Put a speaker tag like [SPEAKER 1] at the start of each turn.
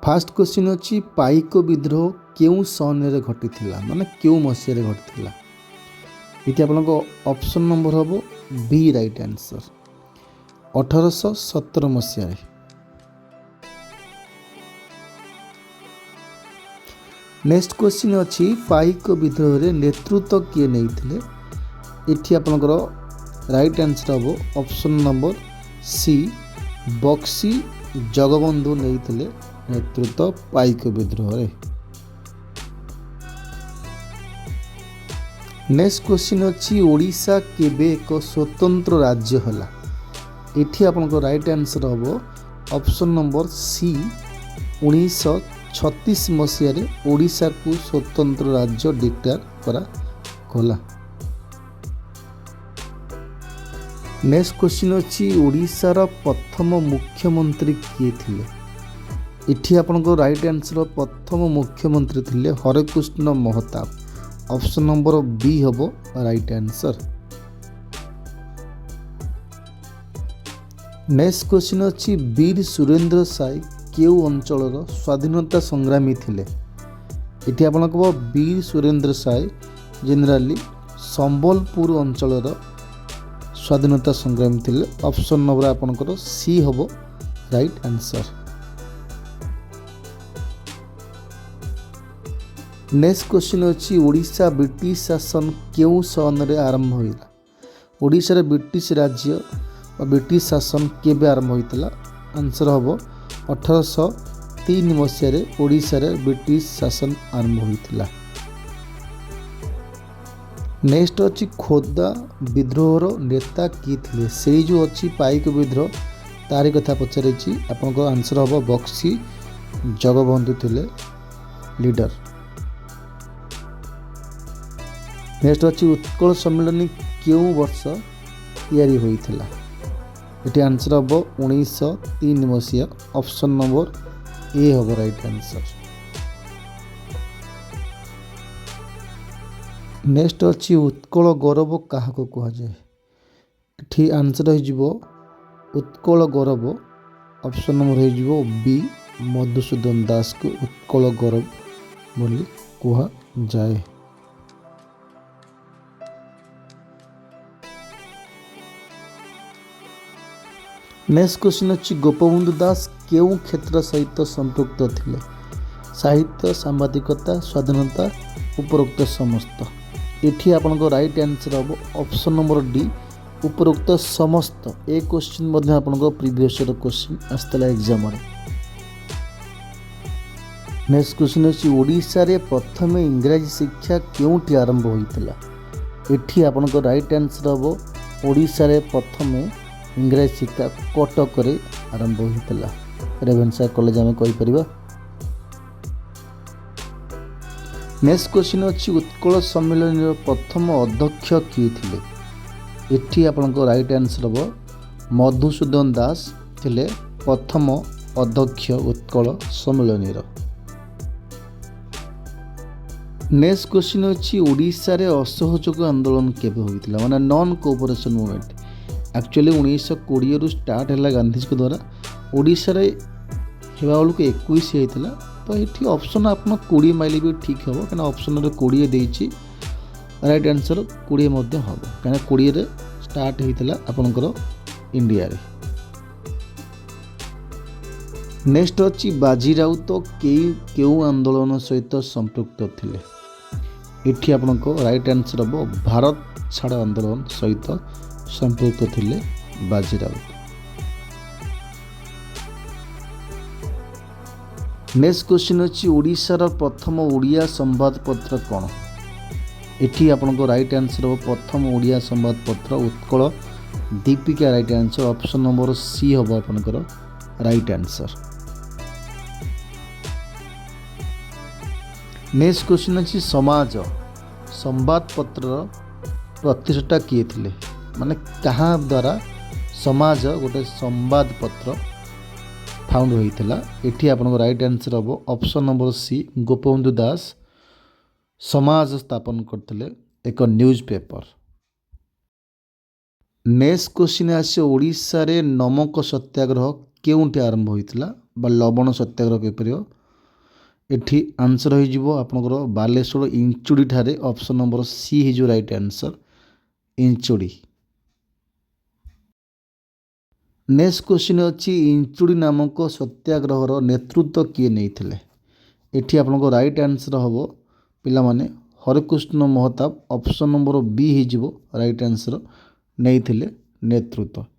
[SPEAKER 1] Fast question अच्छी पाइक विद्रोह क्यों सन्रे घटी माने क्यों मसीह घटी ये आपको ऑप्शन नंबर हम बी राइट आंसर 1817 मसीह। नेक्स्ट क्वेश्चन अच्छी पाइक विद्रोह रे नेतृत्व किए नहीं ये आपंकर राइट आंसर हम option number C Bakshi Jagabandhu नहीं नेतृत्व पाइक विद्रोह रे। नेक्स्ट क्वेश्चन अच्छी ओडिशा केबे एक स्वतंत्र राज्य हला ये आपंकर राइट आंसर हम ऑप्शन नंबर सी 1936 मसीह ओडिशा को स्वतंत्र राज्य डिक्लेयर करा। नेक्स्ट क्वेश्चन अच्छी ओडिशार प्रथम मुख्यमंत्री किए थिले इठी आपनको राइट आंसर प्रथम मुख्यमंत्री थिले Harekrushna Mahtab option number B हम राइट आंसर। नेक्स्ट क्वेश्चन अच्छी वीर सुरेंद्र साई केउ अंचल स्वाधीनता संग्रामी थिले इठी आपनको वीर सुरेंद्र साई जनरली संबलपुर अंचल स्वाधीनता संग्रामी थिले ऑप्शन नंबर आपनकर सी हम राइट आंसर। नेक्स्ट क्वेश्चन अच्छी ओडिशा ब्रिटिश शासन क्यों सन रे आरंभ होइला ओडिशा ब्रिटिश राज्य ब्रिटिश शासन केबे आरंभ होइतला आंसर हम 1803 मसीह ओडिशा ब्रिटिश शासन आरंभ होइतला। नेक्स्ट अच्छी खोर्धा विद्रोहर नेता किए थे से जो अच्छी पाइक विद्रोह तारी कथा पचार आपको आंसर हम बक्सी जगबंधु थे लीडर। नेक्स्ट अच्छी उत्कल सम्मेलन क्यों वर्ष तैयारी होइथिला ये आंसर हम 1903 मसीहा ऑप्शन नंबर ए हम राइट आंसर। नेक्स्ट अच्छी उत्कल गौरव क्या कहुए ये आंसर हो उत्कल गौरव ऑप्शन नंबर हो बी मधुसूदन दास को उत्कल गौरव बोली कह जाए। नेक्स्ट क्वेश्चन अच्छी गोपबंधु दास केउ क्षेत्र सहित संपृक्त थिले साहित्य सांबादिकता स्वाधीनता उपरोक्त समस्त ये आपको राइट आंसर हम ऑप्शन नंबर डी उपरोक्त समस्त ए क्वेश्चन आपको प्रीवियस क्वेश्चन आसला एग्जाम। नेक्स्ट क्वेश्चन अच्छी ओडिशा रे प्रथम इंग्राजी शिक्षा क्योंटी आरंभ होइतिला ये आपको राइट आंसर हम ओडिशा रे प्रथम इंग्राजी शिक्षा कटक रे आरंभ होइतिला रेवेन्सा कॉलेज आम कहीपर। नेक्स्ट क्वेश्चन अच्छी उत्कल सम्मेलन प्रथम अध्यक्ष किए थे ये आपको राइट आंसर हम मधुसूदन दास थे प्रथम अध्यक्ष उत्कल सम्मेलन। नेक्स्ट क्वेश्चन अच्छी ओडिशा रे असहयोग आंदोलन केबे होइतिला माने नॉन कोऑपरेशन मूवमेंट एक्चुअली 1920 रु स्टार्ट है गांधीजी के द्वारा ओडिशा रे हेबा बेलू 21 होता तो ये ऑप्शन आप 20 माइल भी ठीक हम कहीं ऑप्शन 20 देती राइट आंसर 20 हम कहीं 20 स्टार्ट होता आपंकर इंडिया रे। नेक्स्ट अच्छी बाजीराउत तो केउ आंदोलन सहित संपृक्त थिले ये आपको राइट आंसर हम भारत छाड़ आंदोलन सहित संपृक्त थिले बाजीराउत। नेक्स्ट क्वेश्चन अच्छी ओडिशार प्रथम ओडिया संवादपत्र कौन ये आपको राइट आंसर हम प्रथम ओडिया संवादपत्र Utkal Dipika right answer option number C हम आपंकर राइट आंसर। नेक्स्ट क्वेश्चन अच्छी समाज संवादपत्र प्रतिष्ठा किए थे माने कहाँ द्वारा समाज गोटे संवादपत्र फाउंड होइतिला ये आपको राइट आंसर हम ऑप्शन नंबर सी गोपबंधु दास समाज स्थापन करते एक न्यूज पेपर। नेक्स्ट क्वेश्चन आसे ओडिशा रे नमक सत्याग्रह केउंटी आरंभ होइतिला বা ଲବଣ ସତ୍ୟାଗ୍ରହ କହିପାରିବ। ଏଠି ଆନ୍ସର୍ ହୋଇଯିବ ଆପଣଙ୍କର ବାଲେଶ୍ୱର ଇଞ୍ଚୁଡ଼ି ଠାରେ ଅପସନ୍ ନମ୍ବର ସି ହେଇଯିବ right answer, Inchudi. Next question ଅଛି ଇଞ୍ଚୁଡ଼ି ନାମକ ସତ୍ୟାଗ୍ରହର ନେତୃତ୍ୱ କିଏ ନେଇଥିଲେ? ଏଠି ଆପଣଙ୍କ ରାଇଟ୍ ଆନ୍ସର୍ ହେବ ପିଲାମାନେ ହରେକୃଷ୍ଣ ମହତାବ, ଅପସନ୍ ନମ୍ବର ବି ହେଇଯିବ ରାଇଟ୍ ଆନ୍ସର୍, ନେଇଥିଲେ ନେତୃତ୍ୱ।